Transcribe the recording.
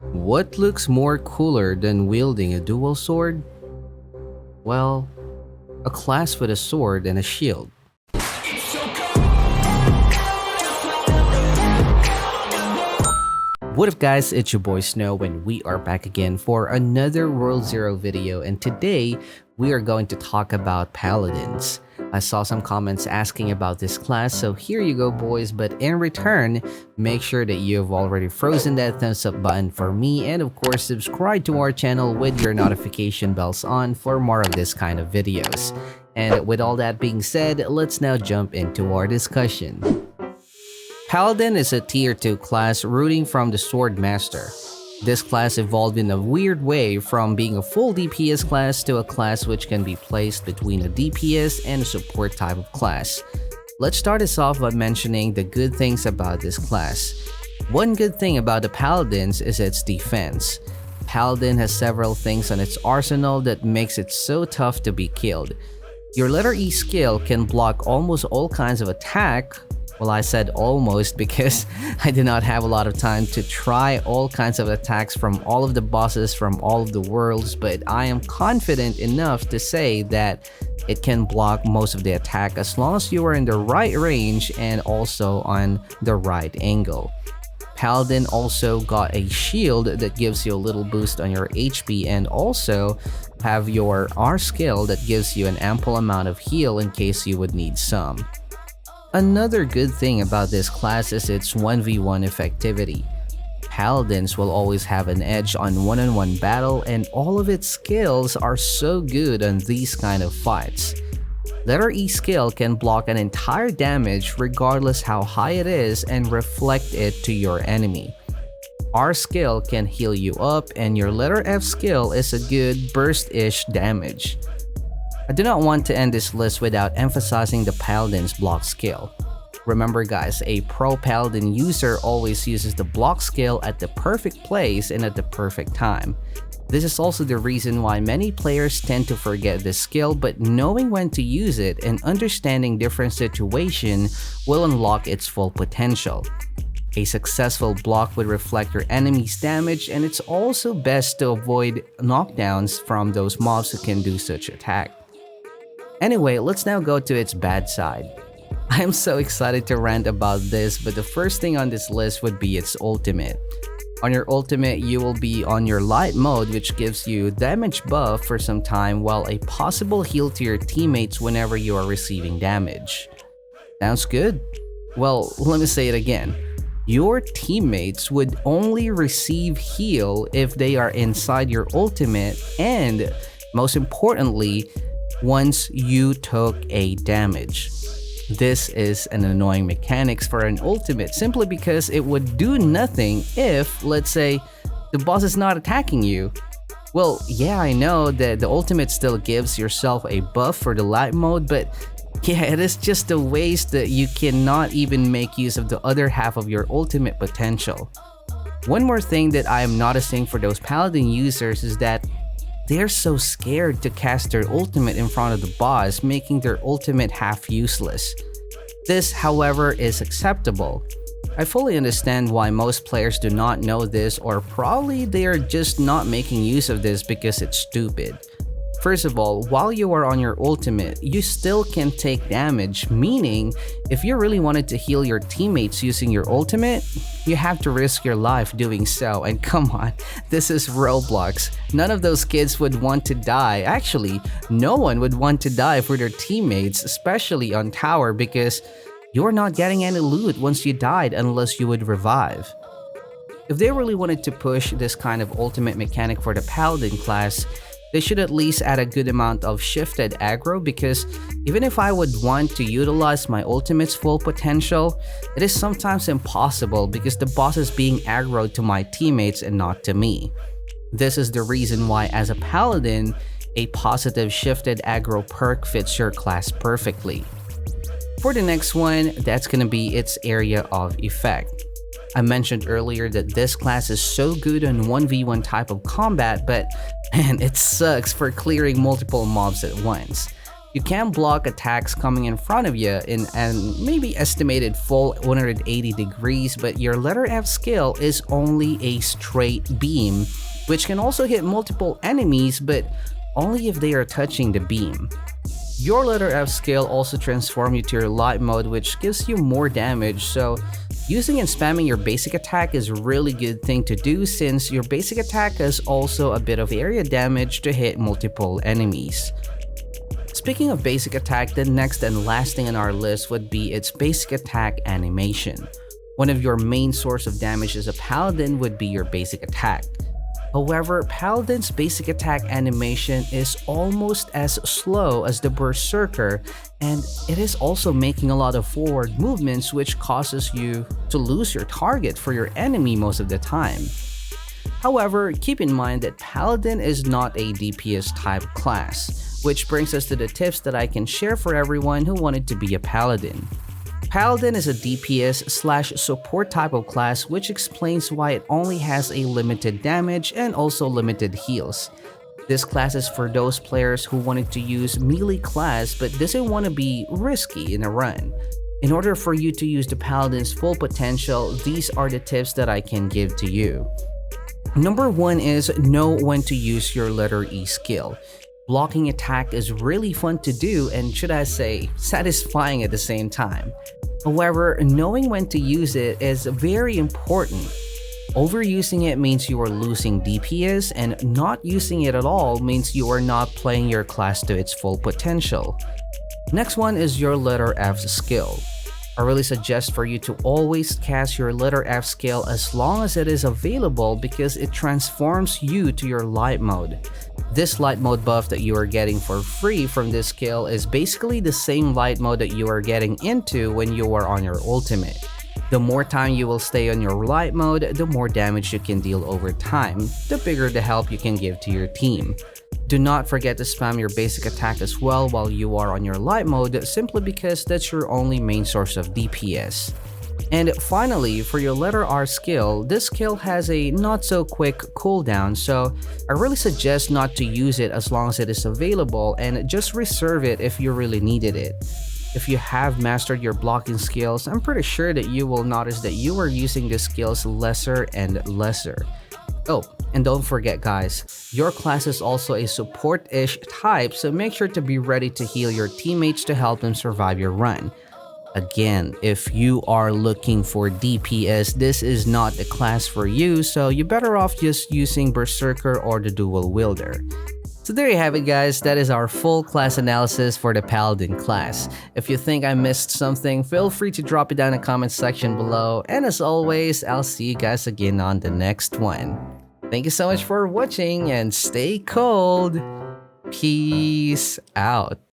What looks more cooler than wielding a dual sword? Well, a class with a sword and a shield. What up guys, it's your boy Snow and we are back again for another World Zero video, and today we are going to talk about Paladins. I saw some comments asking about this class, so here you go boys, but in return, make sure that you have already frozen that thumbs up button for me, and of course subscribe to our channel with your notification bells on for more of this kind of videos. And with all that being said, let's now jump into our discussion. Paladin is a tier 2 class rooting from the Sword Master. This class evolved in a weird way from being a full DPS class to a class which can be placed between a DPS and a support type of class. Let's start this off by mentioning the good things about this class. One good thing about the Paladins is its defense. Paladin has several things on its arsenal that makes it so tough to be killed. Your letter E skill can block almost all kinds of attack. Well, I said almost because I did not have a lot of time to try all kinds of attacks from all of the bosses from all of the worlds, but I am confident enough to say that it can block most of the attack as long as you are in the right range and also on the right angle. Paladin also got a shield that gives you a little boost on your HP, and also have your R skill that gives you an ample amount of heal in case you would need some. Another good thing about this class is its 1v1 effectivity. Paladins will always have an edge on one-on-one battle, and all of its skills are so good on these kind of fights. Letter E skill can block an entire damage regardless how high it is and reflect it to your enemy. R skill can heal you up, and your letter F skill is a good burst-ish damage. I do not want to end this list without emphasizing the Paladin's block skill. Remember guys, a pro Paladin user always uses the block skill at the perfect place and at the perfect time. This is also the reason why many players tend to forget this skill, but knowing when to use it and understanding different situations will unlock its full potential. A successful block would reflect your enemy's damage, and it's also best to avoid knockdowns from those mobs who can do such attack. Anyway, let's now go to its bad side. I am so excited to rant about this, but the first thing on this list would be its ultimate. On your ultimate, you will be on your light mode, which gives you damage buff for some time while a possible heal to your teammates whenever you are receiving damage. Sounds good? Well, let me say it again. Your teammates would only receive heal if they are inside your ultimate, and most importantly, once you took a damage. This is an annoying mechanics for an ultimate simply because it would do nothing if, let's say, the boss is not attacking you. Well, yeah, I know that the ultimate still gives yourself a buff for the light mode, but yeah, it is just a waste that you cannot even make use of the other half of your ultimate potential. One more thing that I am noticing for those Paladin users is that they're so scared to cast their ultimate in front of the boss, making their ultimate half useless. This, however, is acceptable. I fully understand why most players do not know this, or probably they are just not making use of this because it's stupid. First of all, while you are on your ultimate, you still can take damage, meaning if you really wanted to heal your teammates using your ultimate, you have to risk your life doing so, and come on, this is Roblox. None of those kids would want to die. Actually, no one would want to die for their teammates, especially on tower, because you're not getting any loot once you died unless you would revive. If they really wanted to push this kind of ultimate mechanic for the Paladin class, they should at least add a good amount of shifted aggro, because even if I would want to utilize my ultimate's full potential, it is sometimes impossible because the boss is being aggroed to my teammates and not to me. This is the reason why as a Paladin, a positive shifted aggro perk fits your class perfectly. For the next one, that's gonna be its area of effect. I mentioned earlier that this class is so good on 1v1 type of combat, but man, it sucks for clearing multiple mobs at once. You can block attacks coming in front of you in an maybe estimated full 180 degrees, but your letter F skill is only a straight beam, which can also hit multiple enemies, but only if they are touching the beam. Your letter F skill also transforms you to your light mode, which gives you more damage, so using and spamming your basic attack is a really good thing to do since your basic attack has also a bit of area damage to hit multiple enemies. Speaking of basic attack, the next and last thing on our list would be its basic attack animation. One of your main source of damage as a paladin would be your basic attack. However, Paladin's basic attack animation is almost as slow as the Berserker, and it is also making a lot of forward movements, which causes you to lose your target for your enemy most of the time. However, keep in mind that Paladin is not a DPS type class, which brings us to the tips that I can share for everyone who wanted to be a Paladin. Paladin is a DPS/support type of class, which explains why it only has a limited damage and also limited heals. This class is for those players who wanted to use melee class but doesn't want to be risky in a run. In order for you to use the Paladin's full potential, these are the tips that I can give to you. Number 1 is know when to use your letter E skill. Blocking attack is really fun to do and, should I say, satisfying at the same time. However, knowing when to use it is very important. Overusing it means you are losing DPS, and not using it at all means you are not playing your class to its full potential. Next one is your letter F skill. I really suggest for you to always cast your letter F skill as long as it is available because it transforms you to your light mode. This light mode buff that you are getting for free from this skill is basically the same light mode that you are getting into when you are on your ultimate. The more time you will stay on your light mode, the more damage you can deal over time, the bigger the help you can give to your team. Do not forget to spam your basic attack as well while you are on your light mode, simply because that's your only main source of DPS. And finally, for your letter R skill, this skill has a not so quick cooldown, so I really suggest not to use it as long as it is available and just reserve it if you really needed it. If you have mastered your blocking skills, I'm pretty sure that you will notice that you are using the skills lesser and lesser. Oh, and don't forget guys, your class is also a support-ish type, so make sure to be ready to heal your teammates to help them survive your run. Again, if you are looking for DPS, this is not the class for you, so you're better off just using Berserker or the Dual Wielder. So there you have it guys, that is our full class analysis for the Paladin class. If you think I missed something, feel free to drop it down in the comment section below, and as always, I'll see you guys again on the next one. Thank you so much for watching and stay cold. Peace out.